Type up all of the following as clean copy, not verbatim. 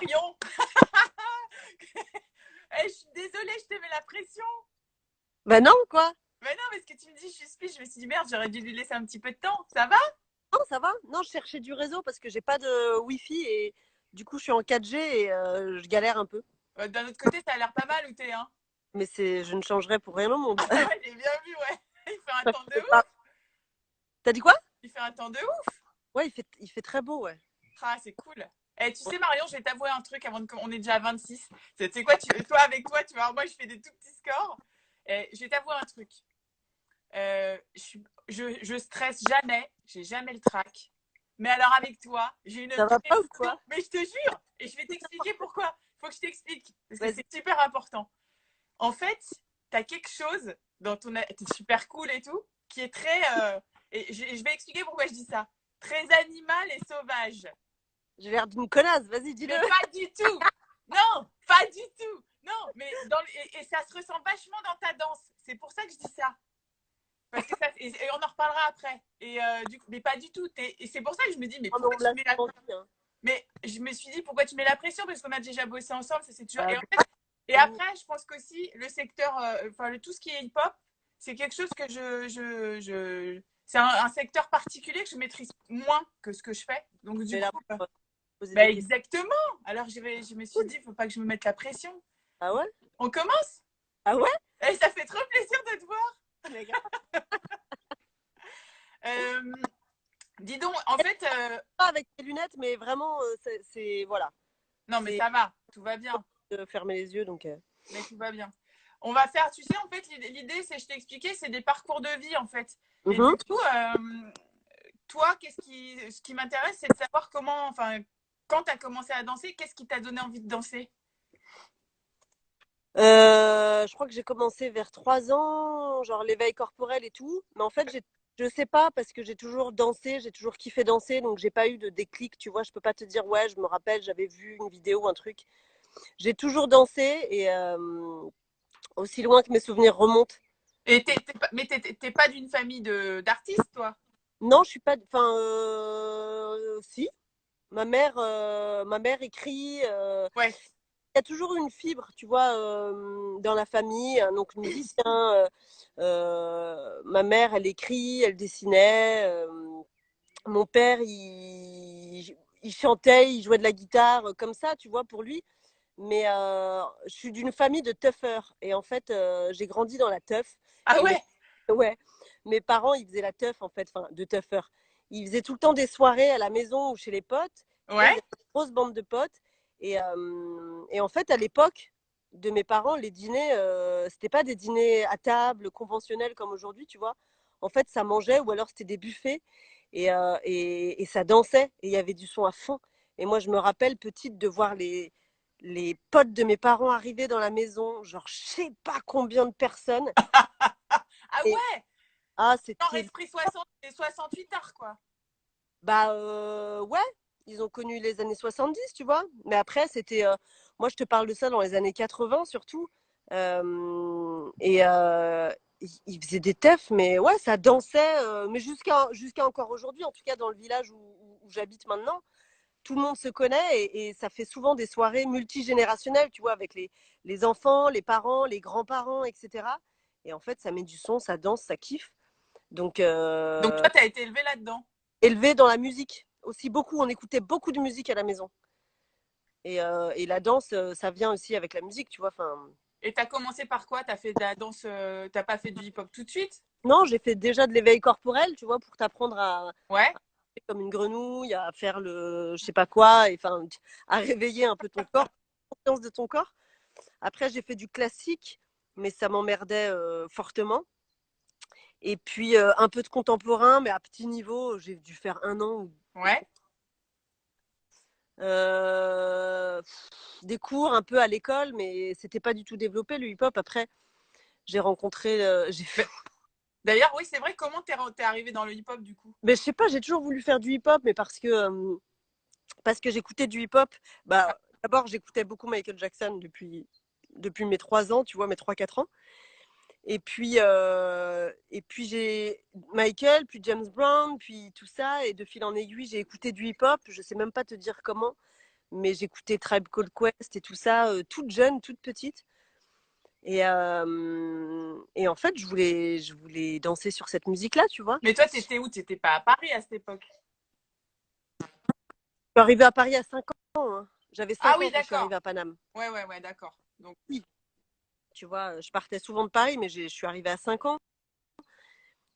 Marion. Je suis désolée, je te mets la pression. Bah non, quoi. Mais non, parce que tu me dis, je suis speed, je me suis dit, merde, j'aurais dû lui laisser un petit peu de temps. Ça va? Non, ça va. Non, je cherchais du réseau parce que j'ai pas de Wi-Fi et du coup, je suis en 4G et je galère un peu. D'un autre côté, ça a l'air pas mal où t'es, hein. Mais je ne changerai pour rien au monde. Ah ouais, j'ai bien vu, ouais. Il fait un temps de Ah, ouf. t'as dit quoi? Il fait un temps de ouf. Ouais, il fait très beau, ouais. Ah, c'est cool. Eh, tu sais, Marion, je vais t'avouer un truc avant de. On est déjà à 26. Tu sais quoi, toi, avec toi, tu vois, moi, je fais des tout petits scores. Je vais t'avouer un truc. Je stresse jamais. J'ai jamais le trac. Mais alors, avec toi, j'ai une Ça va pas ou pression. quoi? Mais je te jure. Et je vais t'expliquer pourquoi. Il faut que je t'explique. Parce que Vas-y. c'est super important. En fait, tu as quelque chose dans ton. T'es super cool et tout, qui est très. Et je vais expliquer pourquoi je dis ça. Très animal et sauvage. J'ai l'air d'une connasse, vas-y, dis-le. Mais pas du tout. Non, pas du tout. Non, mais et ça se ressent vachement dans ta danse. C'est pour ça que je dis ça. Parce que ça, et on en reparlera après. Du coup, mais pas du tout. Et c'est pour ça que je me dis, mais Oh non, pourquoi tu là, mets c'est la. menti, hein. Mais je me suis dit, pourquoi tu mets la pression? Parce qu'on a déjà bossé ensemble, ça c'est toujours. Bah, Et après, je pense qu'aussi, le secteur, enfin, tout ce qui est hip-hop, c'est quelque chose que c'est un secteur particulier que je maîtrise moins que ce que je fais. Donc, du j'ai là coup, pour poser bah, des questions. exactement. Alors, je me suis dit, il ne faut pas que je me mette la pression. Ah ouais? On commence? Ah ouais? Et ça fait trop plaisir de te voir. Mais grave. Euh, Dis donc, en fait, Pas avec tes lunettes, mais vraiment, voilà. non, mais C'est ça va, tout va bien. de fermer les yeux, donc. Mais tout va bien. On va faire, tu sais, en fait, l'idée, c'est, je t'ai expliqué, c'est des parcours de vie, en fait. Et Mhm. du coup, toi, ce qui m'intéresse, c'est de savoir comment, enfin, quand tu as commencé à danser, qu'est-ce qui t'a donné envie de danser? Je crois que j'ai commencé vers 3 ans, genre l'éveil corporel et tout. Mais en fait, je sais pas parce que j'ai toujours dansé, j'ai toujours kiffé danser, donc j'ai pas eu de déclic, tu vois. Je peux pas te dire, ouais, je me rappelle, j'avais vu une vidéo, un truc. J'ai toujours dansé et aussi loin que mes souvenirs remontent. Et mais t'es pas d'une famille d'artistes, toi? Non, je suis pas. Enfin, si. Ma mère écrit. Ouais. Il y a toujours une fibre, tu vois, dans la famille, un oncle musicien. Ma mère, elle écrit, elle dessinait. Mon père, il chantait, il jouait de la guitare, comme ça, tu vois, pour lui. Mais je suis d'une famille de tuffeurs. Et en fait, j'ai grandi dans la teuf. Ah Et ouais? ouais, mes parents, ils faisaient la teuf, en fait, enfin, de tuffeurs. Ils faisaient tout le temps des soirées à la maison ou chez les potes. Tu vois, ils Ouais? avaient une grosse bande de potes. Et en fait, à l'époque de mes parents, les dîners, c'était pas des dîners à table conventionnels comme aujourd'hui, tu vois. En fait, ça mangeait ou alors c'était des buffets et ça dansait et il y avait du son à fond. Et moi, je me rappelle petite de voir les potes de mes parents arriver dans la maison, genre je sais pas combien de personnes. Ah Et ouais? ah, Genre c'était esprit 60 et 68 heures, quoi. bah ouais, ils ont connu les années 70, tu vois. Mais après, c'était moi je te parle de ça dans les années 80 surtout. Et ils faisaient des teufs, mais ouais, ça dansait, mais jusqu'à encore aujourd'hui, en tout cas dans le village où j'habite maintenant. Tout le monde se connaît et ça fait souvent des soirées multigénérationnelles, tu vois, avec les enfants, les parents, les grands-parents, etc. Et en fait, ça met du son, ça danse, ça kiffe. Donc, Donc toi, t'as été élevé là-dedans. élevé dans la musique aussi beaucoup. On écoutait beaucoup de musique à la maison. Et la danse, ça vient aussi avec la musique, tu vois. Enfin, Et t'as commencé par quoi? T'as fait de la danse, t'as pas fait du hip-hop tout de suite? non, j'ai fait déjà de l'éveil corporel, tu vois, pour t'apprendre à Ouais. faire comme une grenouille, à faire le je sais pas quoi, et enfin, à réveiller un peu ton corps, la conscience de ton corps. Après, j'ai fait du classique, mais ça m'emmerdait fortement. Et puis, un peu de contemporain, mais à petit niveau, j'ai dû faire 1 an. Ouais. Euh, des cours un peu à l'école, mais c'était pas du tout développé le hip-hop. Après, j'ai rencontré, j'ai fait. D'ailleurs, oui, c'est vrai. Comment t'es arrivé dans le hip-hop du coup? Mais je sais pas, j'ai toujours voulu faire du hip-hop, mais parce que j'écoutais du hip-hop. Ah, Bah, d'abord, j'écoutais beaucoup Michael Jackson depuis mes 3 ans, tu vois, mes 3 4 ans. Et puis j'ai Michael, puis James Brown, puis tout ça. Et de fil en aiguille, j'ai écouté du hip-hop. Je sais même pas te dire comment. mais j'écoutais Tribe Called Quest et tout ça, toute jeune, toute petite. Et en fait, je voulais danser sur cette musique-là, tu vois. Mais toi, t'étais où? T'étais pas à Paris à cette époque? Je suis arrivée à Paris à 5 ans. Hein. J'avais Ah 5 oui, ans quand je suis d'accord. arrivée à Paname. Ouais, d'accord. Donc, Oui. Tu vois, je partais souvent de Paris, mais je suis arrivée à 5 ans.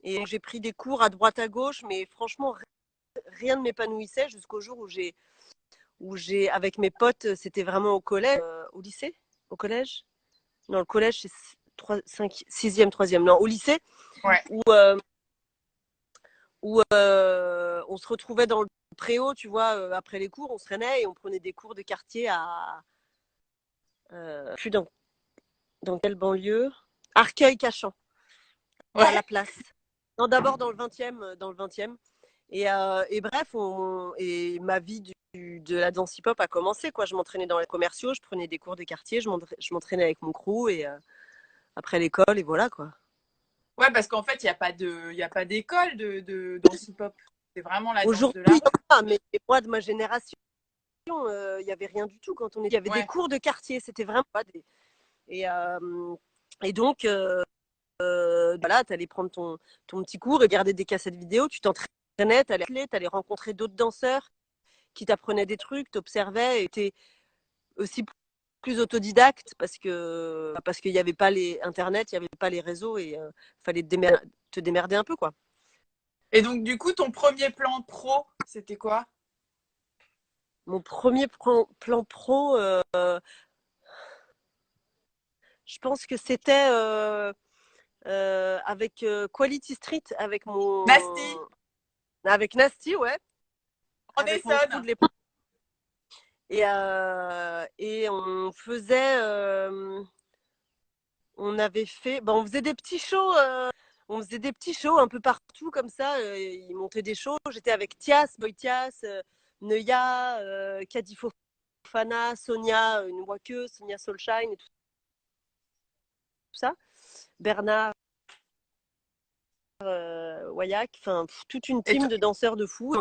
Et j'ai pris des cours à droite à gauche, mais franchement, rien ne m'épanouissait jusqu'au jour où j'ai, avec mes potes, c'était vraiment au collège, au lycée, au collège. Non, le collège, c'est 6e, 3e. Non, au lycée, ouais. où, on se retrouvait dans le préau, tu vois, après les cours, on se traînait et on prenait des cours de quartier plus dans quelle banlieue? Arcueil-Cachan, à Ouais. la place. Non, d'abord dans le 20e, dans le 20e. Et bref, et ma vie de la danse hip-hop a commencé, quoi. Je m'entraînais dans les commerciaux, je prenais des cours de quartier, je m'entraînais avec mon crew et après l'école, et voilà, quoi. Ouais, parce qu'en fait, il y a pas d'école danse hip-hop. C'est vraiment la danse Aujourd'hui, de il la y rue. en a, mais moi, de ma génération, il n'y avait rien du tout quand on était. Il y avait des Ouais. cours de quartier, c'était vraiment pas des. Et, et donc, voilà, tu allais prendre ton petit cours, regarder des cassettes vidéo, tu t'entraînais, tu allais rencontrer d'autres danseurs qui t'apprenaient des trucs, t'observaient et t'es aussi plus autodidacte parce qu'il n'y avait pas les internet, il n'y avait pas les réseaux et fallait te démerder un peu, quoi. Et donc, du coup, ton premier plan pro, c'était quoi? Mon premier plan pro, je pense que c'était avec Quality Street, Nasty, avec Nasty, ouais, en avec mon crew Essonne. de l'époque. Et on faisait, on avait fait, ben, on faisait des petits shows. On faisait des petits shows un peu partout comme ça. Ils montaient des shows. J'étais avec Tias, Boy Tias, Neuya, Kadi Fofana, Sonia Nwake, Sonia Soulshine et tout ça. Bernard Wayak, enfin toute une Et, team de danseurs de fou.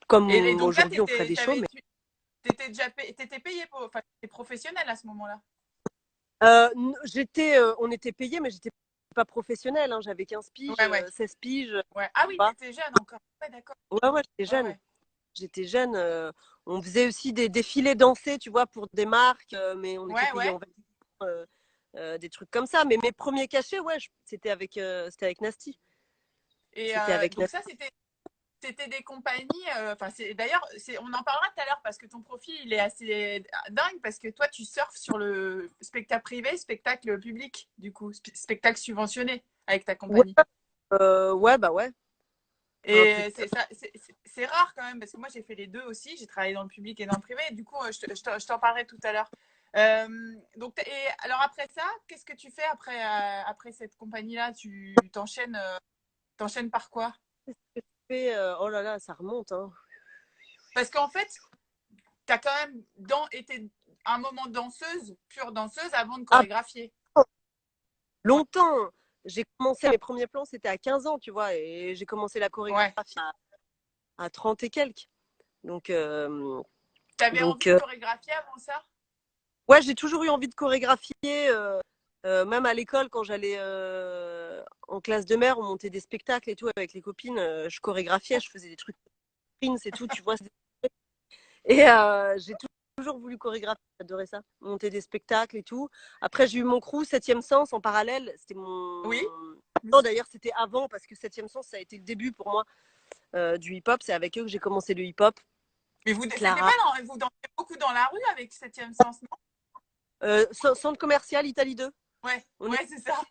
Comme donc là, aujourd'hui on ferait des shows. Mais t'étais payé pour, enfin, t'étais professionnel à ce moment-là. on était payés, mais j'étais pas professionnelle. Hein. J'avais 15 piges, Ouais. 16 piges. Ouais. Ah oui, Pas. t'étais jeune encore. Ouais, d'accord. Ouais, j'étais jeune. Ouais. J'étais jeune. On faisait aussi des défilés dansés, tu vois, pour des marques, mais on était payé Ouais. en des trucs comme ça. Mais mes premiers cachets, ouais, c'était avec Nasty. Et C'était avec donc Nasty. ça, c'était des compagnies. Enfin, d'ailleurs, on en parlera tout à l'heure parce que ton profil il est assez dingue parce que toi, tu surfes sur le spectacle privé, spectacle public, du coup, spectacle subventionné avec ta Ouais, compagnie. ouais, bah ouais. Enfin, Et c'est rare quand même parce que moi j'ai fait les deux aussi. J'ai travaillé dans le public et dans le privé. Et du coup, je t'en parlerai tout à l'heure. Donc, et alors après ça, qu'est-ce que tu fais après cette compagnie-là? Tu t'enchaînes par quoi? oh là là, ça remonte. Hein. Parce qu'en fait, tu as quand même été un moment danseuse, pure danseuse, avant de Ah, chorégraphier. Ouais, longtemps. J'ai commencé mes premiers plans, c'était à 15 ans, tu vois, et j'ai commencé la ouais. chorégraphie à 30 et quelques. Donc, T'avais donc envie de chorégraphier avant ça? ouais, j'ai toujours eu envie de chorégraphier. Même à l'école, quand j'allais en classe de mer, on montait des spectacles et tout avec les copines. Je chorégraphiais, je faisais des trucs Prince et tout, tu vois. Et j'ai toujours voulu chorégraphier, j'adorais ça. Monter des spectacles et tout. Après, j'ai eu mon crew, 7e Sens, en parallèle. C'était mon. Oui. Non, d'ailleurs, c'était avant, parce que 7e Sens, ça a été le début pour moi du hip-hop. C'est avec eux que j'ai commencé le hip-hop. Mais c'était Clara. pas vous dansez beaucoup dans la rue avec Septième Sens, non? Centre commercial Italie 2. Ouais, On ouais, c'est ça.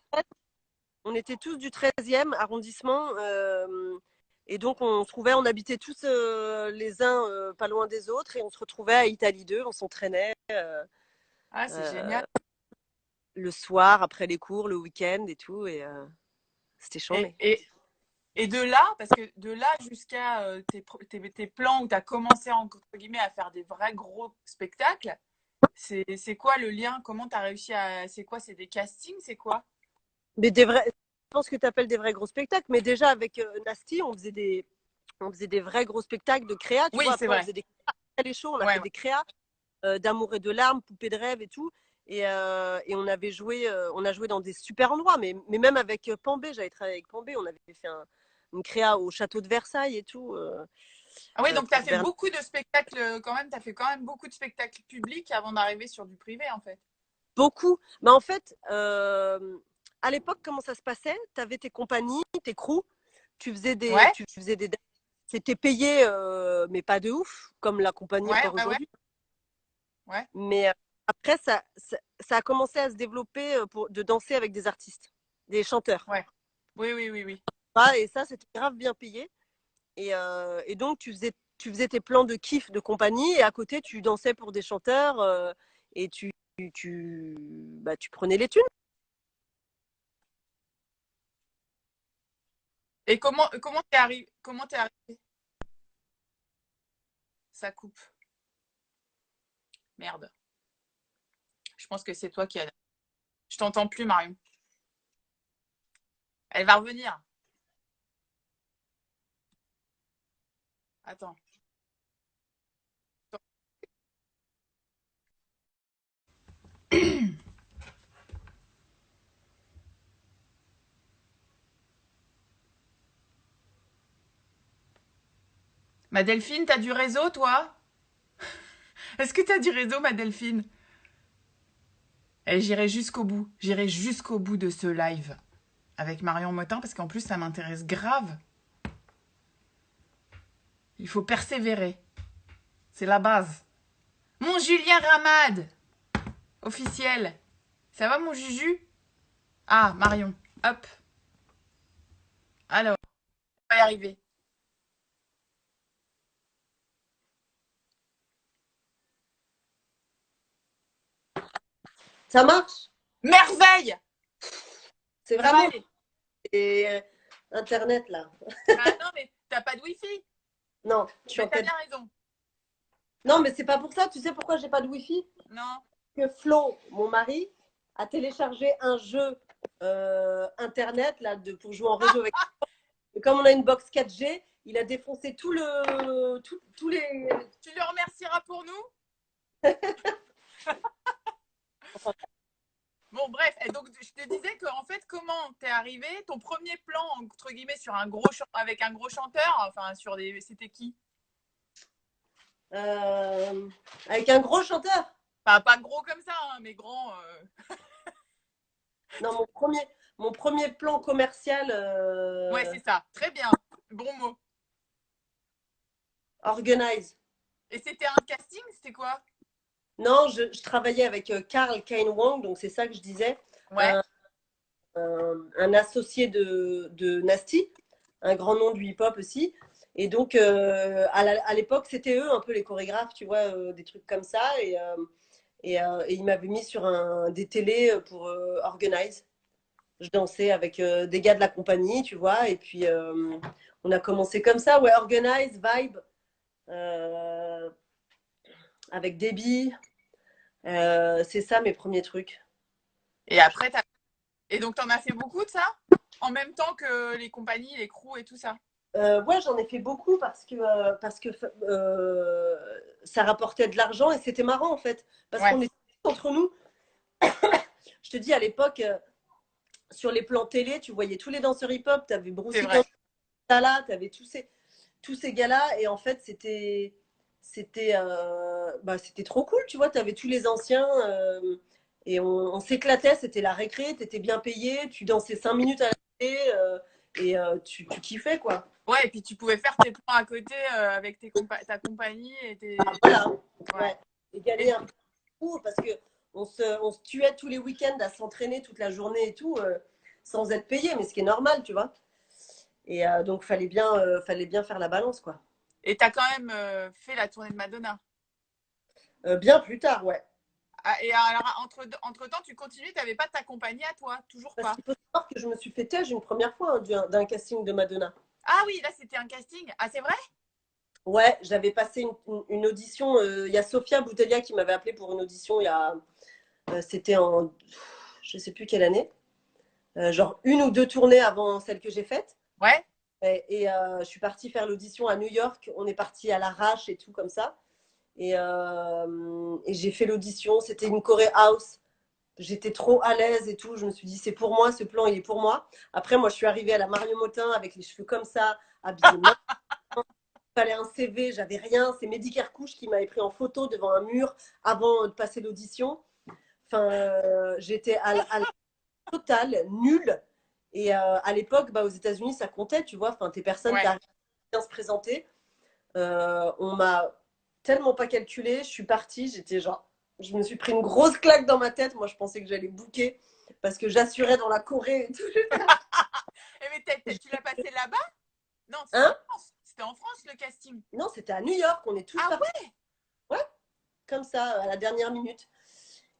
On était tous du 13e arrondissement. Et donc, on habitait tous les uns pas loin des autres. Et on se retrouvait à Italie 2. On s'entraînait Ah, c'est euh, génial. le soir, après les cours, le week-end et tout. Et c'était Et, chambé. et, et de là, parce que de là jusqu'à tes plans où tu as commencé entre guillemets à faire des vrais gros spectacles, c'est quoi le lien? Comment tu as réussi à. C'est quoi? C'est des castings? C'est quoi? Mais des vrais, je pense que tu appelles des vrais gros spectacles. Mais déjà, avec Nasty, on faisait des vrais gros spectacles de créa. Tu Oui, vois, c'est après, on vrai. faisait des. les shows, on a Ouais, fait ouais. des créas d'amour et de larmes, poupées de rêve et tout. Et on a joué dans des super endroits, mais même avec Pambé, j'avais travaillé avec Pambé, on avait fait une créa au château de Versailles et tout. Ah oui, donc tu as Pour fait Bernard. beaucoup de spectacles quand même, tu as fait quand même beaucoup de spectacles publics avant d'arriver sur du privé en fait. Beaucoup. Mais en fait, à l'époque, comment ça se passait? Tu avais tes compagnies, tes crews, Ouais, tu faisais des dates. C'était payé, mais pas de ouf, comme la compagnie ouais, encore ouais, ouais, aujourd'hui. ouais. Mais après, ça a commencé à se développer de danser avec des artistes, des chanteurs. Ouais. Oui, oui, oui, oui. Et ça, c'était grave bien payé. Et donc, tu faisais tes plans de kiff de compagnie et à côté, tu dansais pour des chanteurs et tu prenais les thunes. Et comment t'es arrivé? Ça coupe. Merde. Je pense que c'est toi qui as. Je t'entends plus, Marion. Elle va revenir. Attends. Ma Delphine, t'as du réseau, toi? Est-ce que t'as du réseau, ma Delphine? Et j'irai jusqu'au bout. J'irai jusqu'au bout de ce live avec Marion Motin parce qu'en plus, ça m'intéresse grave. Il faut persévérer. C'est la base. Mon Julien Ramad, officiel. Ça va, mon Juju? Ah, Marion. Hop. Alors, on va y arriver. Ça marche. Merveille. C'est Ça va vraiment aller. Internet là. Ah non, mais t'as pas de wifi. Non, je suis Mais en t'as 4G. bien raison. Non, mais c'est pas pour ça. Tu sais pourquoi j'ai pas de Wi-Fi? Non. Que Flo, mon mari, a téléchargé un jeu Internet là, pour jouer en réseau avec. Et comme on a une box 4G, il a défoncé tous les. Tu le remercieras pour nous. Bon, bref. Et donc, je te disais que, en fait, comment t'es arrivé? Ton premier plan, entre guillemets, sur avec un gros chanteur, enfin, sur des. C'était qui? euh, avec un gros chanteur. Enfin, pas gros comme ça, hein, mais grand. Non, mon premier plan commercial Ouais, c'est ça. Très bien. Bon mot. organize. Et c'était un casting? C'était quoi? Non, je travaillais avec Carl Kane Wong, donc c'est ça que je disais, Ouais. un associé de Nasty, un grand nom du hip-hop aussi. Et donc, à l'époque, c'était eux un peu les chorégraphes, tu vois, des trucs comme ça. Et ils m'avaient mis sur des télés pour Organize. Je dansais avec des gars de la compagnie, tu vois. Et puis, on a commencé comme ça, ouais, Organize, Vibe, euh, avec Debbie. C'est ça mes premiers trucs. Et après, et donc, t'en as fait beaucoup de ça? En même temps que les compagnies, les crews et tout ça? Ouais, j'en ai fait beaucoup parce que ça rapportait de l'argent et c'était marrant en fait. Parce Ouais, qu'on était entre nous. Je te dis, à l'époque, sur les plans télé, tu voyais tous les danseurs hip-hop. Tu avais c'est Brucey vrai. Cantala, tu avais tous ces gars-là. Et en fait, c'était trop cool, tu vois. Tu avais tous les anciens et on s'éclatait. C'était la récré, tu étais bien payé. Tu dansais 5 minutes à la télé et tu kiffais, quoi. Ouais, et puis tu pouvais faire tes plans à côté avec ta compagnie et tes. Voilà, Ouais. ouais. Et gagner un peu parce que on se tuait tous les week-ends à s'entraîner toute la journée et tout, sans être payé, mais ce qui est normal, tu vois. Et donc, fallait bien faire la balance, quoi. Et t'as quand même fait la tournée de Madonna. Bien plus tard, ouais. Ah, et alors, entre-temps, tu continues, t'avais pas ta compagnie à toi, toujours Parce pas. qu'il faut savoir que je me suis fait têche une première fois d'un casting de Madonna. Ah oui, là, c'était un casting. Ah, c'est vrai? Ouais, j'avais passé une audition. Il y a Sofia Boutella qui m'avait appelé pour une audition c'était en, je sais plus quelle année, genre une ou deux tournées avant celle que j'ai faite. Ouais. Je suis partie faire l'audition à New York. On est parti à l'arrache et tout comme ça. Et j'ai fait l'audition. C'était une choré house. J'étais trop à l'aise et tout. Je me suis dit, c'est pour moi, ce plan, il est pour moi. Après, moi, je suis arrivée à la Mario Motin avec les cheveux comme ça, habillée mal. Il fallait un CV, j'avais rien. C'est Mehdi Kerkouche qui m'avait pris en photo devant un mur avant de passer l'audition. Enfin, j'étais à la totale, nulle. Et à l'époque, bah, aux États-Unis, ça comptait, tu vois. Enfin, t'es personne, Ouais. t'as rien à se présenter. On m'a tellement pas calculé. Je suis partie, j'étais genre, je me suis pris une grosse claque dans ma tête. Moi, je pensais que j'allais bouquer parce que j'assurais dans la Corée et tout. Mais tu l'as passé là-bas? Non, c'était en Hein? France. C'était en France le casting. Non, c'était à New York. On est tous Ah partis. ouais? Ouais, comme ça, à la dernière minute.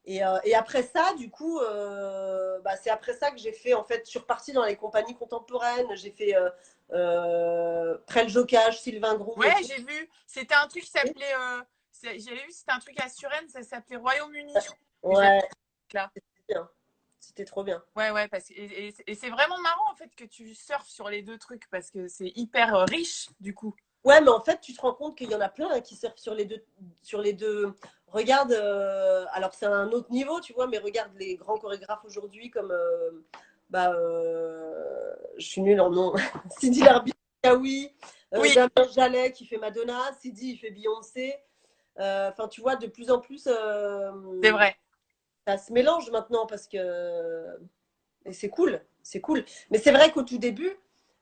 Et après ça, du coup, bah, c'est après ça que j'ai fait, en fait, je suis repartie dans les compagnies contemporaines. J'ai fait Prêle Jocage, Sylvain Groux et Ouais, tout. j'ai vu. C'était un truc qui s'appelait. J'avais vu, c'était un truc à Suresnes, ça s'appelait Royaume-Uni. Que j'avais Ouais, vu là. c'était bien. C'était trop bien. Ouais, ouais, et c'est vraiment marrant en fait que tu surfes sur les deux trucs parce que c'est hyper riche du coup. Ouais, mais en fait, tu te rends compte qu'il y en a plein hein, qui surfent sur les deux. Sur les deux. Regarde, alors c'est un autre niveau, tu vois, mais regarde les grands chorégraphes aujourd'hui comme. Je suis nulle en nom. Sidi Larbi, Kawi, Oui, Damien Jallet qui fait Madonna, Sidi il fait Beyoncé. Enfin, tu vois, de plus en plus, c'est vrai. ça se mélange maintenant parce que. Et c'est cool, c'est cool. Mais c'est vrai qu'au tout début,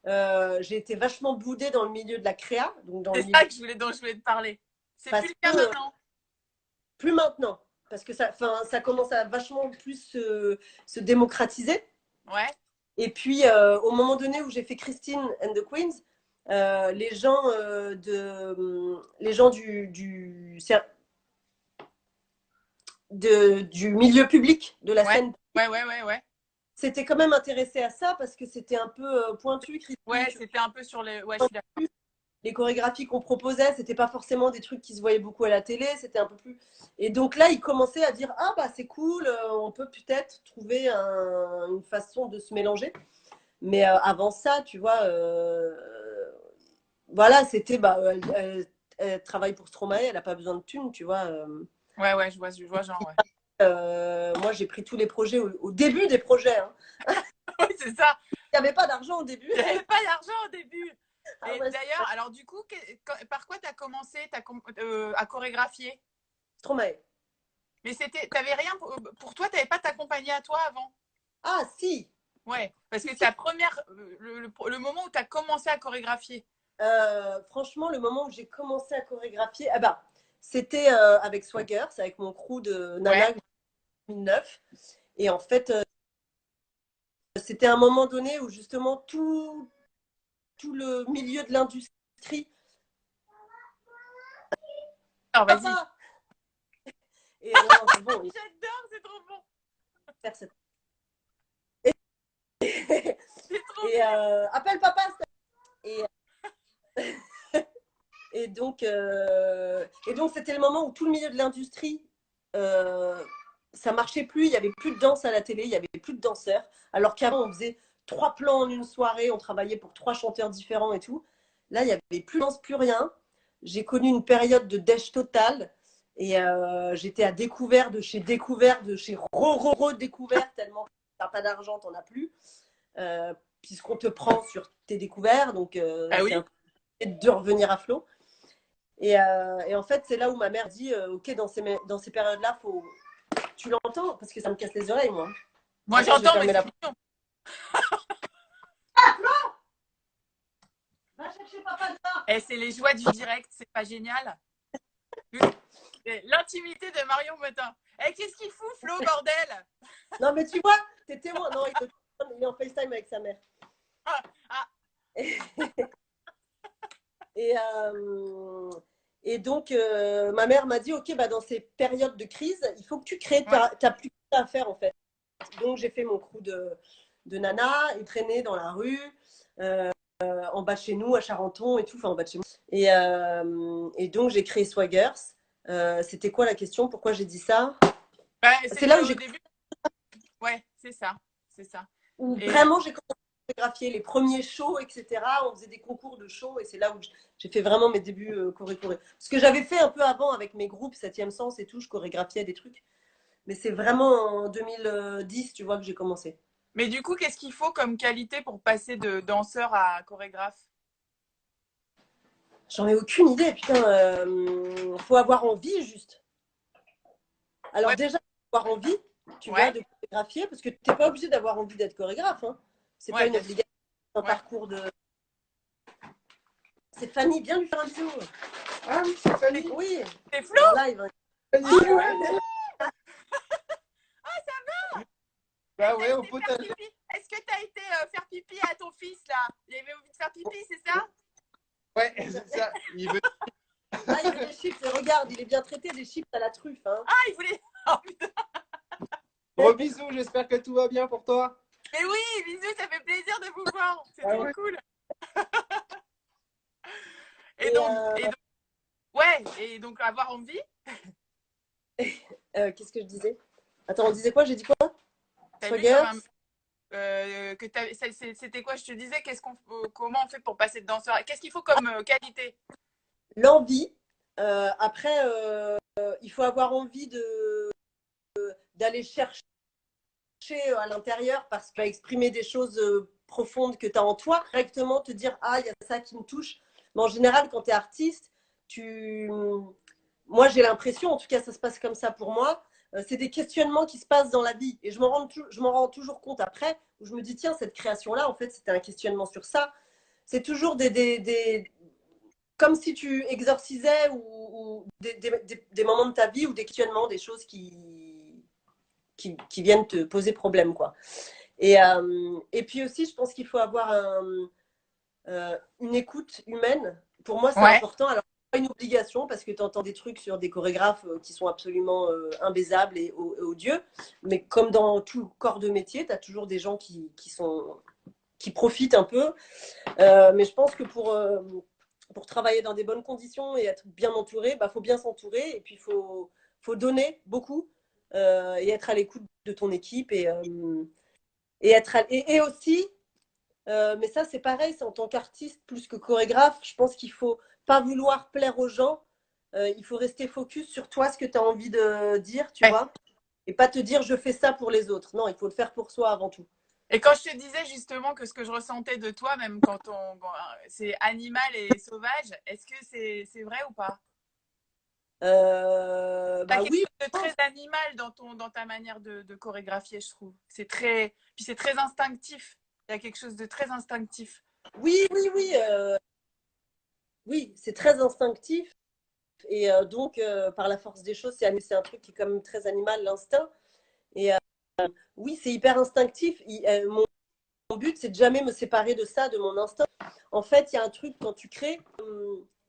j'ai été vachement boudée dans le milieu de la créa, donc dans le C'est milieu ça dont je voulais te parler. C'est plus parce le que cas maintenant. plus maintenant, parce que ça commence à vachement plus se démocratiser. Ouais, Et puis au moment donné où j'ai fait Christine and the Queens, les gens du milieu public de la ouais, scène ouais, ouais, ouais, ouais. s'étaient quand même intéressés à ça parce que c'était un peu pointu. Christine, Ouais, tu c'était un peu sur les. Ouais, je vois, suis d'accord. les chorégraphies qu'on proposait, c'était pas forcément des trucs qui se voyaient beaucoup à la télé, c'était un peu plus. Et donc là, ils commençaient à dire ah bah c'est cool, on peut peut-être trouver une façon de se mélanger. Mais avant ça, tu vois, voilà, c'était bah elle travaille pour Stromae, elle a pas besoin de thunes, tu vois. Ouais, ouais, je vois genre, ouais. Moi, j'ai pris tous les projets au début des projets. Hein. C'est ça. Il n'y avait pas d'argent au début. Il n'y avait pas d'argent au début. Ah Et ouais, d'ailleurs, alors du coup, par quoi tu as commencé à chorégraphier? Stromae. Mais t'avais rien pour toi, t'avais pas ta compagnie à toi avant? Ah si, Ouais, parce que si. ta première, le moment où tu as commencé à chorégraphier. Franchement, le moment où j'ai commencé à chorégraphier, ah bah, c'était avec Swagger, c'est avec mon crew de Nana Ouais, 2009. Et en fait, c'était un moment donné où justement tout le milieu de l'industrie. alors vas-y. Papa. Et non, c'est bon, il J'adore, c'est trop bon. faut faire cette. C'est trop Et mignon. appelle papa. Et, et donc c'était le moment où tout le milieu de l'industrie, ça marchait plus. Il y avait plus de danse à la télé, il y avait plus de danseurs. Alors qu'avant on faisait 3 plans en une soirée, on travaillait pour 3 chanteurs différents et tout. Là, il y avait plus de danse, plus rien. J'ai connu une période de dèche totale. Et j'étais à découvert de chez redécouvert, tellement que t'as pas d'argent, t'en as plus. Puisqu'on te prend sur tes découverts, donc Ah c'est oui? un peu de revenir à flot. Et en fait, c'est là où ma mère dit ok, dans ces périodes-là, faut. Tu l'entends parce que ça me casse les oreilles, moi. Moi Attends, je vais j'entends, mais fermer c'est la. mignon. Va chercher papa dehors. Et c'est les joies du direct, c'est pas génial. L'intimité de Marion Motin. Eh, qu'est-ce qu'il fout, Flo, bordel? Non, mais tu vois, t'es témoin. Non, il est en FaceTime avec sa mère. Ah, ah, Et, euh, et donc, ma mère m'a dit ok, bah, dans ces périodes de crise, il faut que tu crées. ouais. T'as plus que ça à faire, en fait. Donc, j'ai fait mon crew de nana, et traîner dans la rue. En bas de chez nous, à Charenton et tout, enfin en bas de chez moi. Et donc j'ai créé Swaggers. C'était quoi la question? Pourquoi j'ai dit ça? Bah, C'est là c'était où au début. Ouais, c'est ça. C'est ça. où Et vraiment j'ai commencé chorégraphié les premiers shows, etc. On faisait des concours de shows et c'est là où j'ai fait vraiment mes débuts choré. Ce que j'avais fait un peu avant avec mes groupes, 7e Sens et tout, je chorégraphiais des trucs. Mais c'est vraiment en 2010, tu vois, que j'ai commencé. Mais du coup, qu'est-ce qu'il faut comme qualité pour passer de danseur à chorégraphe? J'en ai aucune idée, putain. Faut avoir envie, juste. Alors Ouais, déjà, faut avoir envie, tu vois, ouais, de chorégraphier, parce que tu n'es pas obligé d'avoir envie d'être chorégraphe. Hein. C'est pas ouais, une bien sûr. obligation, un Ouais. parcours de. C'est Fanny, viens lui faire un bisou. Ah oui, c'est Fanny. Oui, C'est Flo? en live. Hein. Fanny, Oh, ouais. Bah t'as ouais, on été peut faire pipi. Est-ce que t'as été faire pipi à ton fils là? Il avait envie de faire pipi, c'est ça? Ouais, c'est ça. Il veut... Ah, il veut des chips, et regarde, il est bien traité, des chips à la truffe. Hein. Ah, il voulait. Oh putain. Gros bisous, j'espère que tout va bien pour toi. Mais oui, bisous, ça fait plaisir de vous voir. C'est Ah trop ouais. cool. Et Et donc, ouais, et donc avoir envie. qu'est-ce que je disais? Attends, on disait quoi? J'ai dit quoi? T'as dit Swagger. que c'était quoi? Je te disais, comment on fait pour passer de danseur? Qu'est-ce qu'il faut comme qualité? L'envie. Après, il faut avoir envie d'aller chercher à l'intérieur parce que tu vas exprimer des choses profondes que tu as en toi, directement te dire ah, il y a ça qui me touche. Mais en général, quand tu es artiste, moi j'ai l'impression, en tout cas ça se passe comme ça pour moi, c'est des questionnements qui se passent dans la vie et je m'en rends toujours compte après où je me dis tiens, cette création-là, en fait, c'était un questionnement sur ça. C'est toujours comme si tu exorcisais ou des moments de ta vie ou des questionnements, des choses qui viennent te poser problème, quoi. Et puis aussi, je pense qu'il faut avoir une écoute humaine. Pour moi, c'est Ouais. important. Alors, pas une obligation parce que tu entends des trucs sur des chorégraphes qui sont absolument imbaisables et odieux. Mais comme dans tout corps de métier, tu as toujours des gens qui profitent un peu. Mais je pense que pour travailler dans des bonnes conditions et être bien entouré, bah, faut bien s'entourer et puis faut donner beaucoup et être à l'écoute de ton équipe et aussi, mais ça c'est pareil, c'est en tant qu'artiste plus que chorégraphe, je pense qu'il faut pas vouloir plaire aux gens, il faut rester focus sur toi, ce que tu as envie de dire, tu Ouais. vois, et pas te dire je fais ça pour les autres. Non, il faut le faire pour soi avant tout. Et quand je te disais justement que ce que je ressentais de toi, même c'est animal et sauvage, est-ce que c'est vrai ou pas? T'as Bah quelque oui, chose de très animal dans ta manière de chorégraphier, je trouve. Puis c'est très instinctif. Il y a quelque chose de très instinctif. oui, oui, oui, oui, c'est très instinctif. Et donc, par la force des choses, c'est un truc qui est quand même très animal, l'instinct. Et oui, c'est hyper instinctif. Mon but, c'est de jamais me séparer de ça, de mon instinct. En fait, il y a un truc quand tu crées,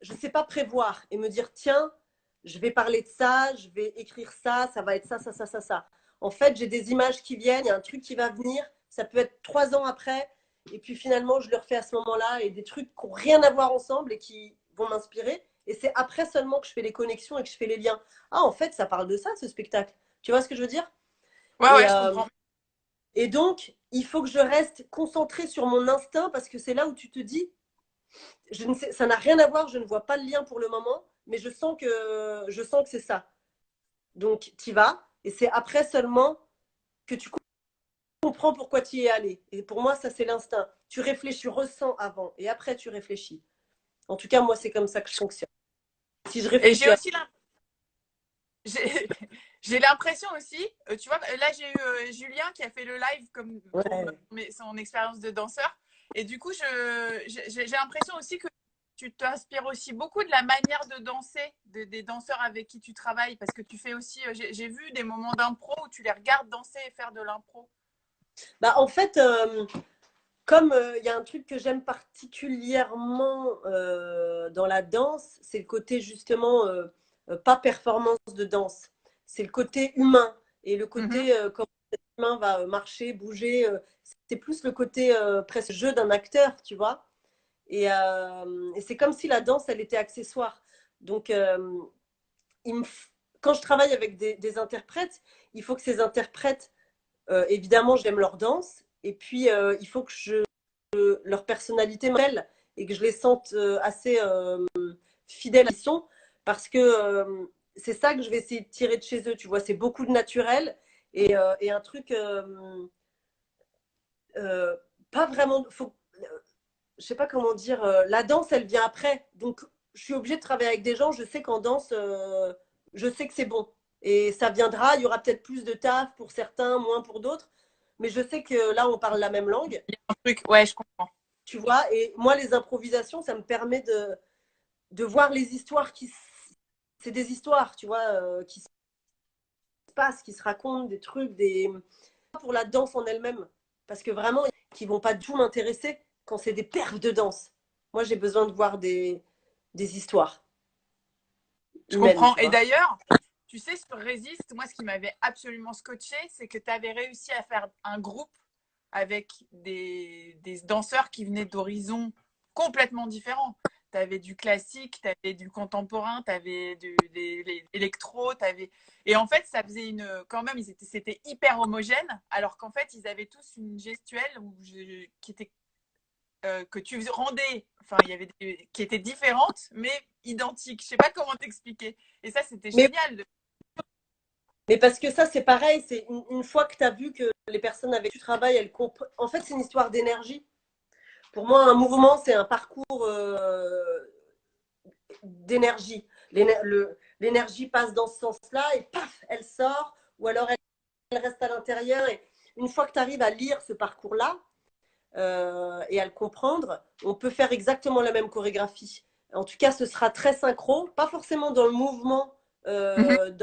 je ne sais pas prévoir et me dire, tiens, je vais parler de ça, je vais écrire ça, ça va être ça, ça, ça, ça, ça. En fait, j'ai des images qui viennent, il y a un truc qui va venir, ça peut être 3 ans après, et puis finalement, je le refais à ce moment-là, et des trucs qui n'ont rien à voir ensemble et qui vont m'inspirer. Et c'est après seulement que je fais les connexions et que je fais les liens. Ah, en fait, ça parle de ça, ce spectacle. Tu vois ce que je veux dire? Ouais, Et, ouais, je comprends. et donc, il faut que je reste concentrée sur mon instinct parce que c'est là où tu te dis, ça n'a rien à voir, je ne vois pas le lien pour le moment, mais je sens que c'est ça. Donc, tu y vas, et c'est après seulement que tu comprends pourquoi tu y es allé. Et pour moi, ça, c'est l'instinct. Tu réfléchis, tu ressens avant, et après, tu réfléchis. En tout cas, moi, c'est comme ça que je fonctionne. Si je Et j'ai réfléchis à... aussi j'ai j'ai l'impression aussi, tu vois, là j'ai eu Julien qui a fait le live comme pour Ouais. son expérience de danseur. Et du coup, j'ai l'impression aussi que tu t'inspires aussi beaucoup de la manière de danser des danseurs avec qui tu travailles. Parce que tu fais aussi, j'ai vu des moments d'impro où tu les regardes danser et faire de l'impro. Bah, en fait, comme il y a un truc que j'aime particulièrement dans la danse, c'est le côté justement pas performance de danse, c'est le côté humain et le Mhm. côté comment l'humain va marcher, bouger. C'est plus le côté presque jeu d'un acteur, tu vois. Et c'est comme si la danse, elle était accessoire. Donc, il me quand je travaille avec des interprètes, il faut que ces interprètes, évidemment, j'aime leur danse. Et puis, il faut que leur personnalité m'appelle et que je les sente assez fidèles à qui ils sont, parce que c'est ça que je vais essayer de tirer de chez eux, tu vois, c'est beaucoup de naturel et un truc pas vraiment, je sais pas comment dire, la danse elle vient après, donc je suis obligée de travailler avec des gens, je sais qu'en danse, je sais que c'est bon. Et ça viendra, il y aura peut-être plus de taf pour certains, moins pour d'autres. Mais je sais que là, on parle la même langue, Il y a un truc, ouais, je comprends. tu vois. Et moi, les improvisations, ça me permet de voir les histoires qui. C'est des histoires, tu vois, qui se passent, qui se racontent, des trucs, des. Pour la danse en elle-même. Parce que vraiment, qui vont pas du tout m'intéresser quand c'est des perfs de danse. Moi, j'ai besoin de voir des histoires Je humaines, comprends. tu Et vois. d'ailleurs, tu sais, sur Résiste, moi, ce qui m'avait absolument scotché, c'est que tu avais réussi à faire un groupe avec des danseurs qui venaient d'horizons complètement différents. Tu avais du classique, tu avais du contemporain, tu avais de l'électro, et en fait, ça faisait quand même, c'était hyper homogène, alors qu'en fait, ils avaient tous une gestuelle qui était que tu rendais, enfin, il y avait qui étaient différentes, mais identiques. Je sais pas comment t'expliquer. Et ça, c'était Mais génial. Mais parce que ça, c'est pareil, c'est une fois que tu as vu que les personnes avec qui tu travailles, elles comprennent. En fait, c'est une histoire d'énergie. Pour moi, un mouvement, c'est un parcours d'énergie. L'énergie passe dans ce sens-là et paf, elle sort, ou alors elle reste à l'intérieur. Et une fois que tu arrives à lire ce parcours-là et à le comprendre, on peut faire exactement la même chorégraphie. En tout cas, ce sera très synchro, pas forcément dans le mouvement, Mhm.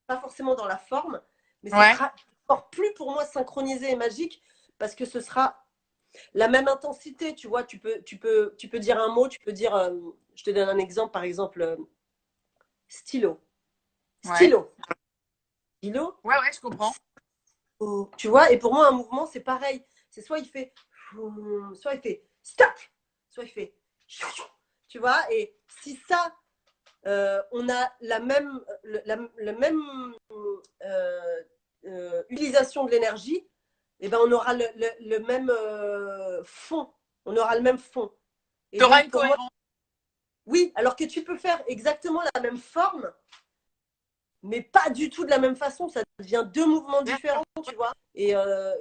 pas forcément dans la forme, mais ce Ouais. sera encore plus pour moi synchronisé et magique parce que ce sera la même intensité. Tu vois, tu peux dire un mot, tu peux dire, je te donne un exemple, par exemple, stylo, Ouais. stylo, stylo, Ouais, ouais, je comprends. tu vois. Et pour moi, un mouvement, c'est pareil. C'est soit il fait stop, soit il fait, tu vois. Et si ça, on a la même utilisation de l'énergie, et ben on aura le même fond. On aura le même fond. Et Tu auras donc une pour moi, cohérence. oui, alors que tu peux faire exactement la même forme, mais pas du tout de la même façon. Ça devient deux mouvements Bien sûr. différents, tu vois. Et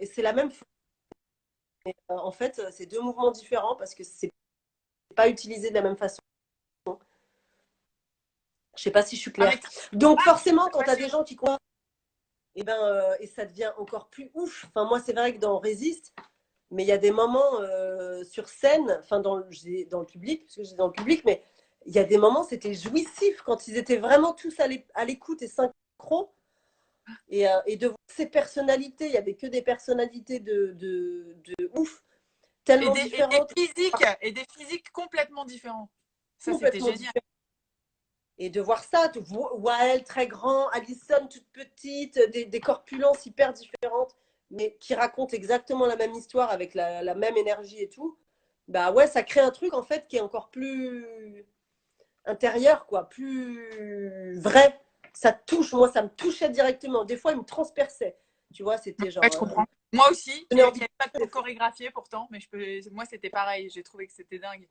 c'est la même forme. En fait, c'est deux mouvements différents parce que c'est pas utilisé de la même façon. Je sais pas si je suis Non, claire. mais Donc forcément, quand tu as des passionnant. gens qui croient, et ça devient encore plus ouf. Enfin, moi, c'est vrai que dans Résiste, mais il y a des moments sur scène, enfin dans le public, parce que j'étais dans le public, mais il y a des moments, c'était jouissif quand ils étaient vraiment tous à l'écoute et synchro. Et de voir ces personnalités, il n'y avait que des personnalités de ouf, Et tellement des, et des différentes, physiques, et des physiques complètement différents. Ça, c'était complètement génial. différentes. Et de voir ça, Wael très grand, Alison toute petite, des corpulences hyper différentes, mais qui racontent exactement la même histoire avec la même énergie et tout, bah ouais, ça crée un truc en fait qui est encore plus intérieur, quoi, plus vrai. Ça touche, moi ça me touchait directement. Des fois, il me transperçait. Tu vois, c'était Ouais, genre. je comprends. Moi aussi, qui Tenais envie n'aime pas des fois. chorégraphier pourtant, mais moi, c'était pareil. J'ai trouvé que c'était dingue.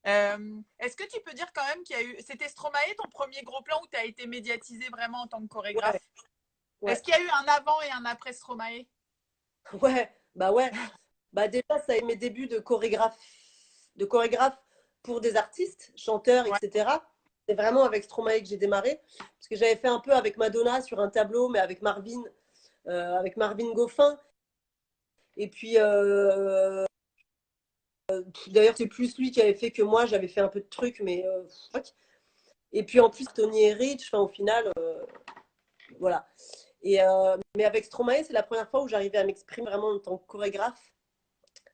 Est-ce que tu peux dire quand même qu'il y a eu. C'était Stromae, ton premier gros plan où tu as été médiatisé vraiment en tant que Ouais, chorégraphe? ouais, Est-ce qu'il y a eu un avant et un après Stromae? ouais, bah ouais. Bah déjà, ça a été mes débuts de chorégraphe pour des artistes, chanteurs, Ouais. etc. C'est vraiment avec Stromae que j'ai démarré. Parce que j'avais fait un peu avec Madonna sur un tableau, mais avec Marvin Goffin. Et puis, d'ailleurs, c'est plus lui qui avait fait que moi. J'avais fait un peu de trucs, mais. Et puis en plus, Tony et Rich, enfin, au final, voilà. Mais avec Stromae, c'est la première fois où j'arrivais à m'exprimer vraiment en tant que chorégraphe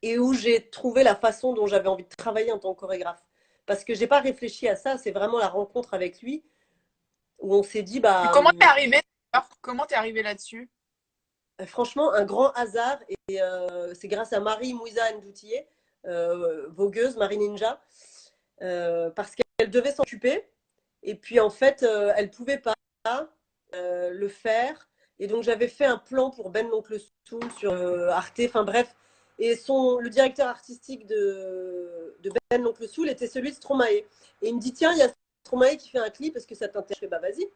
et où j'ai trouvé la façon dont j'avais envie de travailler en tant que chorégraphe. Parce que j'ai pas réfléchi à ça, c'est vraiment la rencontre avec lui où on s'est dit, Et bah, comment t'es arrivé? Comment t'es arrivé là-dessus? franchement, un grand hasard. Et c'est grâce à Marie Mouisa Ndoutillet, vogueuse, Marie Ninja, parce qu'elle devait s'occuper. Et puis en fait, elle ne pouvait pas le faire. Et donc j'avais fait un plan pour Ben l'Oncle Soul sur Arte. Enfin bref. Et le directeur artistique de Ben l'Oncle Soul était celui de Stromae. Et il me dit, tiens, il y a Stromae qui fait un clip, est-ce que ça t'intéresse? Je fais, bah vas-y,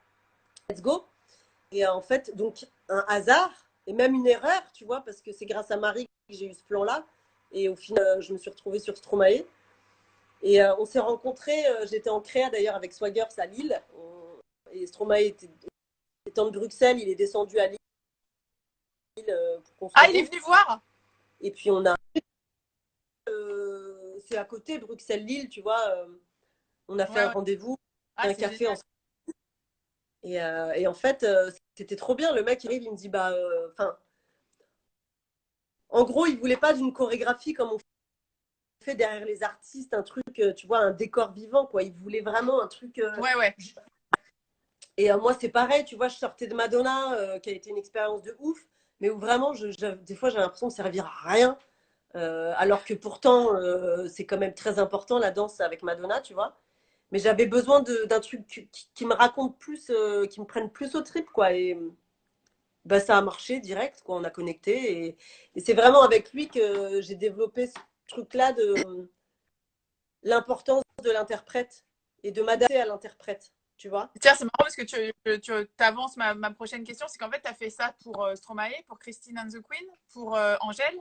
let's go. Et en fait, donc, un hasard, et même une erreur, tu vois, parce que c'est grâce à Marie que j'ai eu ce plan-là. Et au final, je me suis retrouvée sur Stromae. Et on s'est rencontrés, j'étais en créa d'ailleurs avec Swaggers à Lille. Et Stromae étant de Bruxelles, il est descendu à Lille pour qu'on se Ah, il est rencontre. venu voir? Et puis on a. C'est à côté, Bruxelles-Lille, tu vois. On a fait un rendez-vous, Ah, un c'est café génial. ensemble. Et en fait, c'était trop bien. Le mec, il arrive, il me dit, bah, enfin, en gros, il voulait pas d'une chorégraphie comme on fait derrière les artistes, un truc, tu vois, un décor vivant, quoi. Il voulait vraiment un truc. Ouais. Et moi, c'est pareil, tu vois, je sortais de Madonna, qui a été une expérience de ouf, mais où vraiment, des fois, j'ai l'impression de servir à rien. Alors que pourtant, c'est quand même très important la danse avec Madonna, tu vois. Mais j'avais besoin d'un truc qui me raconte plus, qui me prenne plus au trip, quoi. Et bah, ça a marché direct, quoi. On a connecté. Et c'est vraiment avec lui que j'ai développé ce truc-là de l'importance de l'interprète et de m'adapter à l'interprète, tu vois. Tiens, c'est marrant parce que tu avances ma prochaine question. C'est qu'en fait, tu as fait ça pour Stromae, pour Christine and the Queen, pour Angèle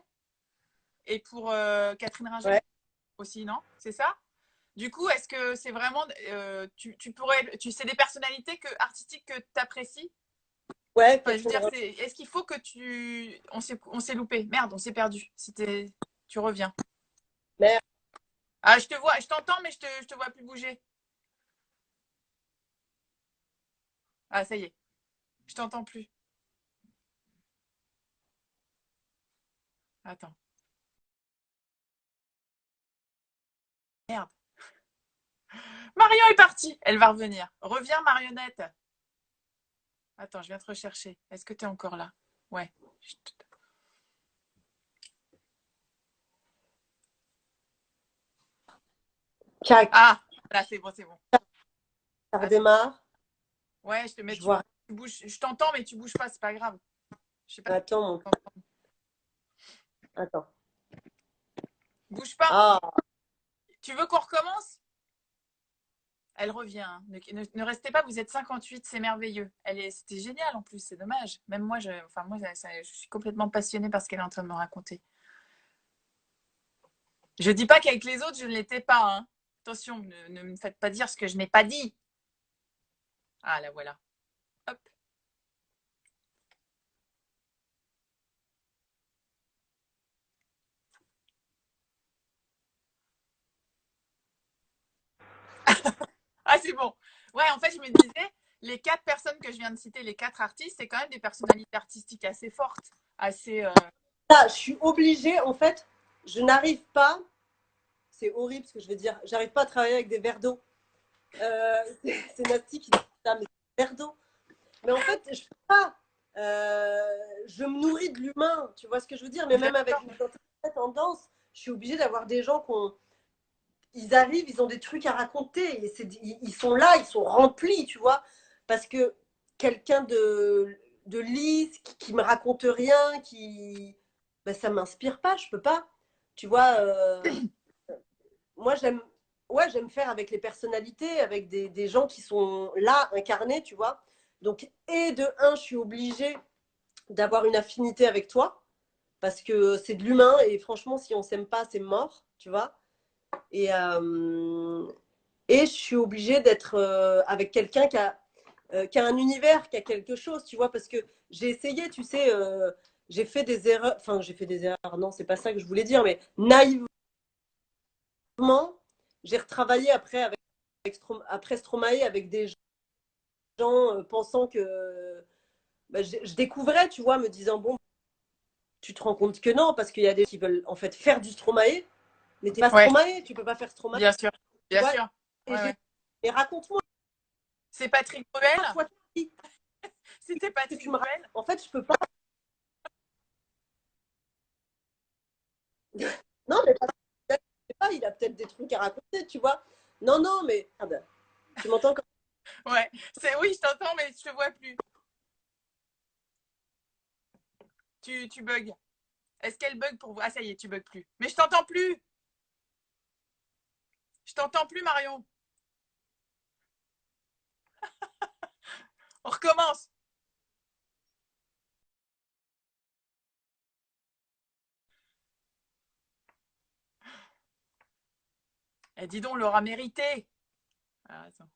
et pour Catherine Ringer Ouais, aussi, non? C'est ça? Du coup, est-ce que c'est vraiment. Tu pourrais. C'est des personnalités artistiques que tu apprécies? ouais, Enfin, je veux Catherine dire, Ringer. est-ce qu'il faut que tu. On s'est loupé. Merde, on s'est perdu. Tu reviens. Ah, je te vois, je t'entends, mais je te vois plus bouger. Ah, ça y est, je t'entends plus. Attends. Merde. Marion est partie. Elle va revenir. Reviens, marionnette. Attends, je viens te rechercher. Est-ce que tu es encore là? Ouais. Cac, Ah, là, c'est bon, c'est bon. ça Attends. redémarre. Ouais, je te mets, Je vois. tu bouges. Je t'entends, mais tu bouges pas, c'est pas grave. Je sais pas si tu Attends, t'entends. attends. Bouge pas. Ah, Tu veux qu'on recommence? Elle revient. Ne restez pas, vous êtes 58, c'est merveilleux. C'était génial en plus, c'est dommage. Même moi, je suis complètement passionnée par ce qu'elle est en train de me raconter. Je dis pas qu'avec les autres, je ne l'étais pas. Hein. Attention, ne me faites pas dire ce que je n'ai pas dit. Ah, la voilà. Hop. Ah, c'est bon. Ouais, en fait, je me disais, les 4 personnes que je viens de citer, les 4 artistes, c'est quand même des personnalités artistiques assez fortes. Assez. là, je suis obligée, en fait, je n'arrive pas, c'est horrible ce que je veux dire, j'arrive pas à travailler avec des verres d'eau. C'est Nasty qui dit ça, mais c'est verre d'eau. Mais en fait, je peux pas. Je me nourris de l'humain, tu vois ce que je veux dire. Mais même avec une interprète en danse, je suis obligée d'avoir des gens ils arrivent, ils ont des trucs à raconter. Ils sont là, ils sont remplis, tu vois. Parce que quelqu'un de lisse, qui me raconte rien, ben, ça m'inspire pas, je peux pas. Tu vois, moi j'aime faire avec les personnalités, avec des gens qui sont là, incarnés, tu vois. Donc, et de un, je suis obligée d'avoir une affinité avec toi, parce que c'est de l'humain, et franchement, si on s'aime pas, c'est mort, tu vois. Et, euh, et je suis obligée d'être avec quelqu'un qui a un univers, qui a quelque chose, tu vois, parce que j'ai essayé, tu sais, j'ai fait des erreurs, enfin, j'ai fait des erreurs, non, c'est pas ça que je voulais dire, mais naïvement, j'ai retravaillé après Stromae avec des gens pensant que bah, je découvrais, tu vois, me disant, bon, tu te rends compte que non, parce qu'il y a des gens qui veulent en fait faire du Stromae, mais t'es pas Ouais, Stromae, tu peux pas faire Stromae, bien sûr. tu Bien vois. sûr. Et, Ouais, ouais. et raconte-moi, C'est Patrick Bruel. toi, C'était que tu Patrick me racontes. Bruel. En fait, je peux pas. Non, mais je sais pas, il a peut-être des trucs à raconter, tu vois. Non, non, mais merde. Tu m'entends quand Ouais. Oui, je t'entends, mais je te vois plus. Tu bugs. Est-ce qu'elle bug pour vous? Ah, ça y est, tu bugs plus. Mais je t'entends plus. Je t'entends plus, Marion. On recommence. Eh, dis donc, on l'aura mérité. Ah, attends.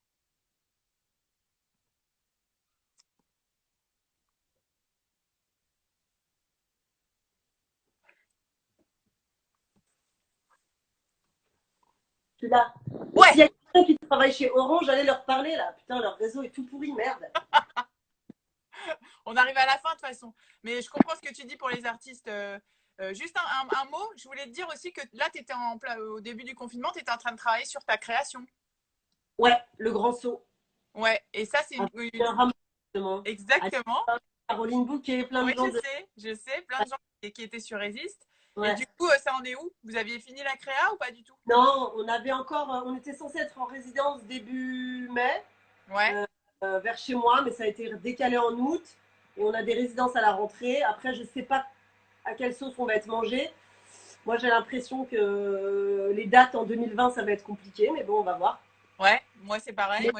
Tu là. Ouais. S'il y a quelqu'un qui travaille chez Orange, allez leur parler là. Putain, leur réseau est tout pourri, merde. On arrive à la fin de toute façon. Mais je comprends ce que tu dis pour les artistes. Juste un mot, je voulais te dire aussi que là, tu étais au début du confinement, tu étais en train de travailler sur ta création. Ouais, le grand saut. Ouais, et ça, c'est Exactement. Caroline Bouquet, plein de Oui, gens. je sais, plein de gens qui étaient sur Resist. Ouais. Et du coup, ça en est où? Vous aviez fini la créa ou pas du tout? Non, on était censé être en résidence début mai, Ouais. vers chez moi, mais ça a été décalé en août. Et on a des résidences à la rentrée. Après, je ne sais pas à quelle sauce on va être mangé. Moi, j'ai l'impression que les dates en 2020, ça va être compliqué, mais bon, on va voir. Ouais, moi c'est pareil.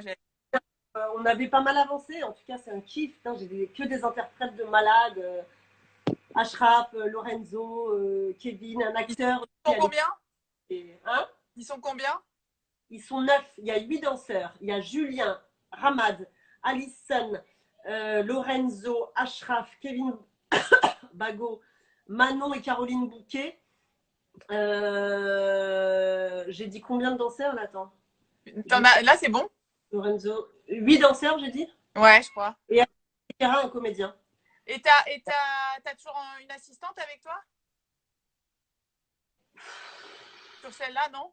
On avait pas mal avancé. En tout cas, c'est un kiff. J'ai que des interprètes de malades. Ashraf, Lorenzo, Kevin, un acteur. Ils sont combien? Hein? Ils sont combien? Ils sont 9. Il y a 8 danseurs. Il y a Julien, Ramad, Alison, Lorenzo, Ashraf, Kevin Bago, Manon et Caroline Bouquet. J'ai dit combien de danseurs là? Attends. Là, c'est bon? Lorenzo. 8 danseurs, j'ai dit? Ouais, je crois. Et un comédien. Et t'as toujours une assistante avec toi? Sur celle-là, non?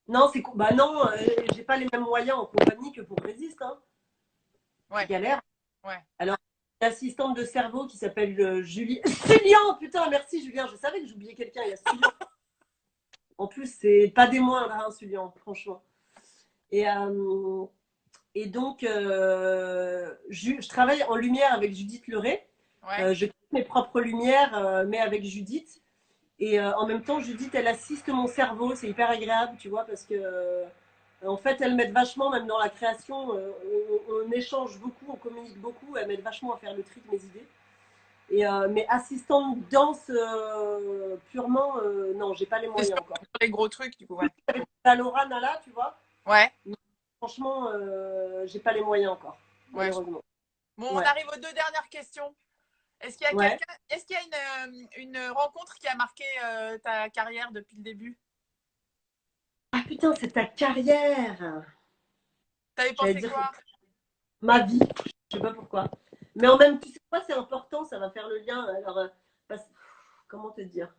Non, non, j'ai pas les mêmes moyens en compagnie que pour Résiste. Hein. Ouais. Galère. Ouais. Alors, l'assistante de cerveau qui s'appelle Julie. Julien, putain, merci Julien. Je savais que j'oubliais quelqu'un. Il y a Julien. En plus, c'est pas des moindres, hein, Julien, franchement. Et donc, je travaille en lumière avec Judith Leray. Ouais. Je crée mes propres lumières, mais avec Judith. Et en même temps, Judith, elle assiste mon cerveau. C'est hyper agréable, tu vois, parce que en fait, elle m'aide vachement, même dans la création. On échange beaucoup, on communique beaucoup. Elle m'aide vachement à faire le tri de mes idées. Et mais assistante danse purement, non, j'ai pas les moyens encore. Sur les gros trucs, du coup, ouais. La Laura Nala, tu vois. Ouais. Mais franchement, j'ai pas les moyens encore. Ouais. Malheureusement. Bon, on arrive aux 2 dernières questions. Est-ce qu'il y a une rencontre qui a marqué ta carrière depuis le début? Ah putain, c'est ta carrière. T'avais pensé quoi? Ma vie, je sais pas pourquoi. Mais en même temps, tu sais quoi, c'est important, ça va faire le lien. Alors, comment te dire?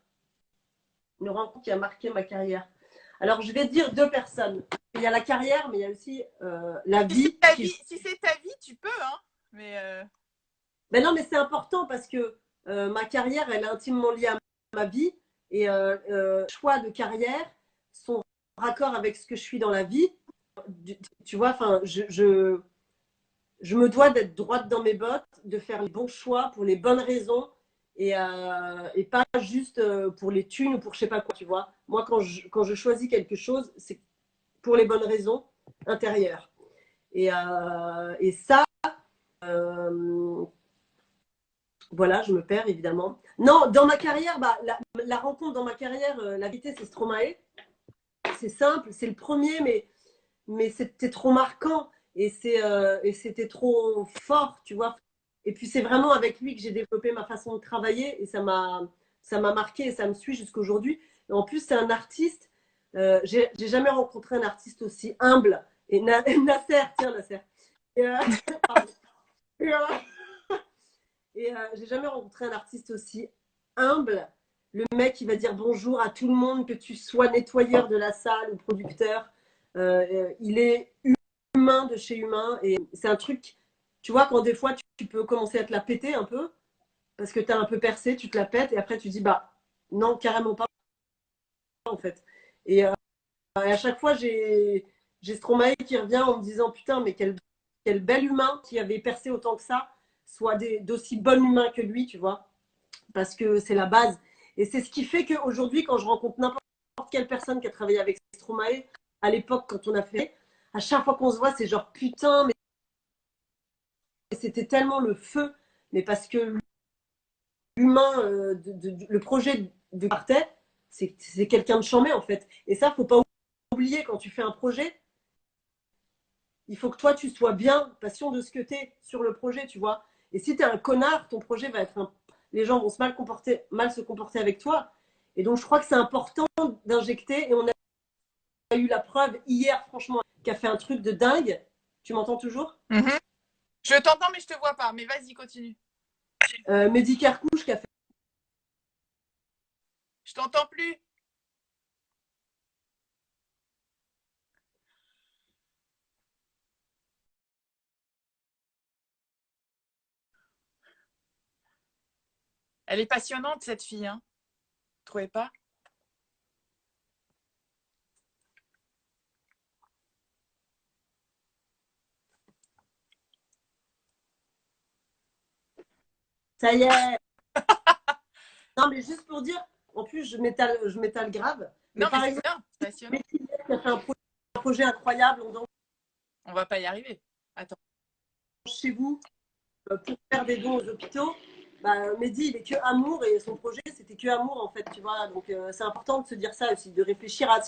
Une rencontre qui a marqué ma carrière. Alors, je vais dire 2 personnes. Il y a la carrière, mais il y a aussi la vie. Si c'est ta vie, tu peux, hein. Mais non, mais c'est important parce que ma carrière, elle est intimement liée à ma vie. Et choix de carrière sont raccord avec ce que je suis dans la vie. Tu vois, enfin, je me dois d'être droite dans mes bottes, de faire les bons choix pour les bonnes raisons et pas juste pour les thunes ou pour je sais pas quoi, tu vois. Moi, quand je choisis quelque chose, c'est pour les bonnes raisons intérieures. Et ça, voilà, je me perds évidemment. Non, dans ma carrière, la rencontre dans ma carrière, la vérité, c'est Stromae. C'est simple, c'est le premier, mais c'était trop marquant et c'était trop fort, tu vois. Et puis c'est vraiment avec lui que j'ai développé ma façon de travailler et ça m'a marqué et ça me suit jusqu'aujourd'hui. Et en plus, c'est un artiste, j'ai jamais rencontré un artiste aussi humble. Et Nasser, tiens Nasser. Et j'ai jamais rencontré un artiste aussi humble. Le mec qui va dire bonjour à tout le monde, que tu sois nettoyeur de la salle ou producteur. Il est humain de chez humain. Et c'est un truc, tu vois, quand des fois tu peux commencer à te la péter un peu, parce que tu as un peu percé, tu te la pètes, et après tu dis, bah non, carrément pas, en fait. Et à chaque fois, j'ai Stromae qui revient en me disant, putain, mais quel bel humain qui avait percé autant que ça, soit d'aussi bon humain que lui, tu vois, parce que c'est la base. Et c'est ce qui fait qu'aujourd'hui, quand je rencontre n'importe quelle personne qui a travaillé avec Stromae, à l'époque, quand on a fait, à chaque fois qu'on se voit, c'est genre putain, mais c'était tellement le feu. Mais parce que l'humain, le projet de Quartet, c'est quelqu'un de charmé en fait. Et ça, faut pas oublier quand tu fais un projet. Il faut que toi, tu sois bien patient de ce que tu es sur le projet, tu vois. Et si tu es un connard, ton projet va être les gens vont mal se comporter avec toi. Et donc, je crois que c'est important d'injecter. Et on a eu la preuve hier, franchement, qui a fait un truc de dingue. Tu m'entends toujours? Je t'entends, mais je te vois pas. Mais vas-y, continue. Mehdi Kerkouche qui a fait. Je t'entends plus. Elle est passionnante, cette fille, hein. Vous trouvez pas? Ça y est. Non, mais juste pour dire, en plus, je m'étale grave. Mais non, par mais c'est exemple, bien, c'est passionnant. Mehdi qui a fait un projet incroyable, on danse On va pas y arriver. Attends. chez vous pour faire des dons aux hôpitaux. Bah, Mehdi, il est que amour et son projet, c'était que amour en fait, tu vois. Donc, c'est important de se dire ça aussi, de réfléchir à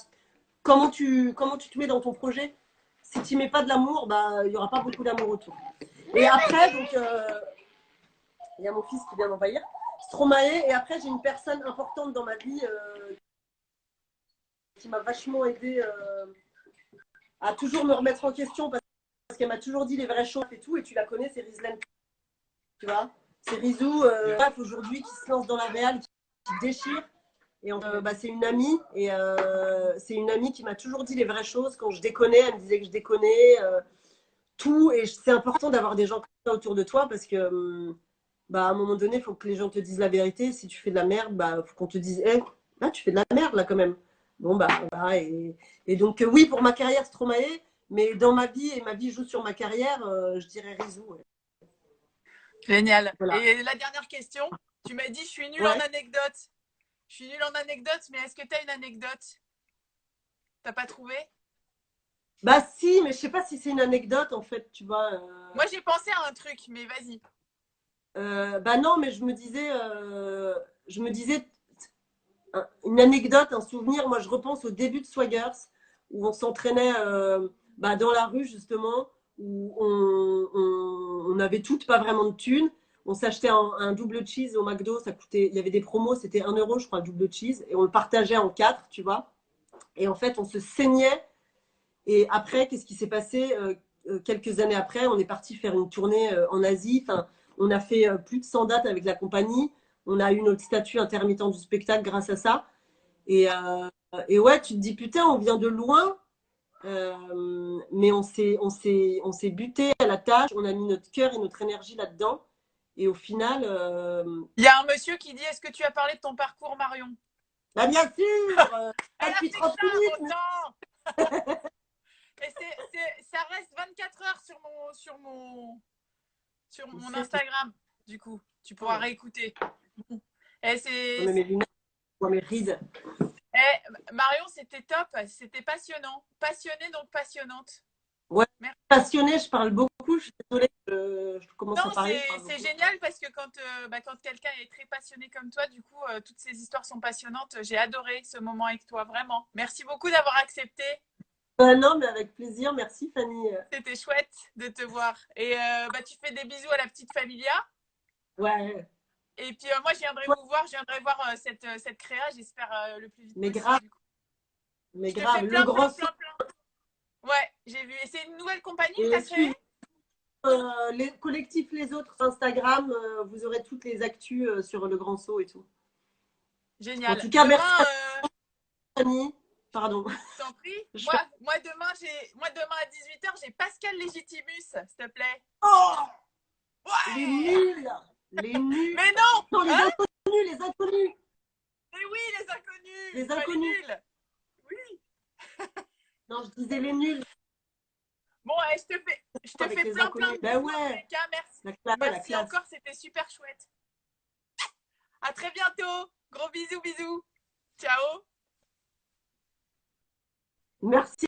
comment tu te mets dans ton projet. Si tu mets pas de l'amour, bah, il y aura pas beaucoup d'amour autour. Et après, donc, il y a mon fils qui vient d'envahir. Stromae. Et après, j'ai une personne importante dans ma vie qui m'a vachement aidé à toujours me remettre en question parce qu'elle m'a toujours dit les vraies choses et tout. Et tu la connais, c'est Rizlen. Tu vois, c'est Rizou, bref, aujourd'hui, qui se lance dans la réal, qui déchire. Et c'est une amie. Et c'est une amie qui m'a toujours dit les vraies choses. Quand je déconnais, elle me disait que je déconnais. Tout. Et c'est important d'avoir des gens comme ça autour de toi parce que à un moment donné, il faut que les gens te disent la vérité. Si tu fais de la merde, il faut qu'on te dise hey, là, tu fais de la merde, là, quand même. Bon, voilà. Et donc, oui, pour ma carrière, Stromae. Mais dans ma vie, et ma vie joue sur ma carrière, je dirais Rizou. Ouais. Génial. Voilà. Et la dernière question, tu m'as dit, je suis nulle en anecdote. Je suis nulle en anecdote, mais est-ce que tu as une anecdote? T'as pas trouvé? Bah si, mais je sais pas si c'est une anecdote en fait, tu vois. Moi, j'ai pensé à un truc, mais vas-y. Non, mais je me disais une anecdote, un souvenir. Moi, je repense au début de Swaggers où on s'entraînait dans la rue justement, où on avait toutes pas vraiment de thunes. On s'achetait un double cheese au McDo, ça coûtait, il y avait des promos, c'était 1 euro, je crois, le double cheese, et on le partageait en 4, tu vois. Et en fait, on se saignait. Et après, qu'est-ce qui s'est passé quelques années après, on est parti faire une tournée en Asie. Enfin, on a fait plus de 100 dates avec la compagnie. On a eu notre statut intermittent du spectacle grâce à ça. Et ouais, tu te dis, putain, on vient de loin, mais on s'est buté à la tâche. On a mis notre cœur et notre énergie là-dedans. Et au final. Il y a un monsieur qui dit, est-ce que tu as parlé de ton parcours, Marion? Bah, bien sûr Elle a depuis fait 30 ça, minutes, mon temps. Et ça reste 24 heures sur mon Instagram, du coup. Tu pourras réécouter. Et c'est... mes lunettes, mes rides. Marion, c'était top, c'était passionnant. Passionnée, donc passionnante. Ouais, passionnée, je parle beaucoup. Je suis désolée, je commence à parler. C'est génial parce que quand quelqu'un est très passionné comme toi, du coup, toutes ces histoires sont passionnantes. J'ai adoré ce moment avec toi, vraiment. Merci beaucoup d'avoir accepté. Non, mais avec plaisir. Merci, Fanny. C'était chouette de te voir. Et tu fais des bisous à la petite Familia. Ouais. Et puis moi, je viendrai vous voir. Je viendrai voir cette créa, j'espère le plus vite mais possible. Grave. Du coup. Mais je te grave. fais plein, Le grand plein. Ouais, j'ai vu. Et c'est une nouvelle compagnie que tu as créée? Les collectifs, les autres, Instagram, vous aurez toutes les actus sur le grand saut et tout. Génial. En tout cas, demain, merci Fanny. Pardon. Je t'en prie. Moi, demain à 18h, j'ai Pascal Légitimus, s'il te plaît. Oh ouais. Les nuls. Les nuls. Mais non, les inconnus, les inconnus. Mais oui, les inconnus. Les inconnus. Les nuls. Oui. Non, je disais les nuls. Bon, je te fais plein de ben ouais. Cas, merci. La Merci encore, c'était super chouette. À très bientôt. Gros bisous, bisous. Ciao. Merci.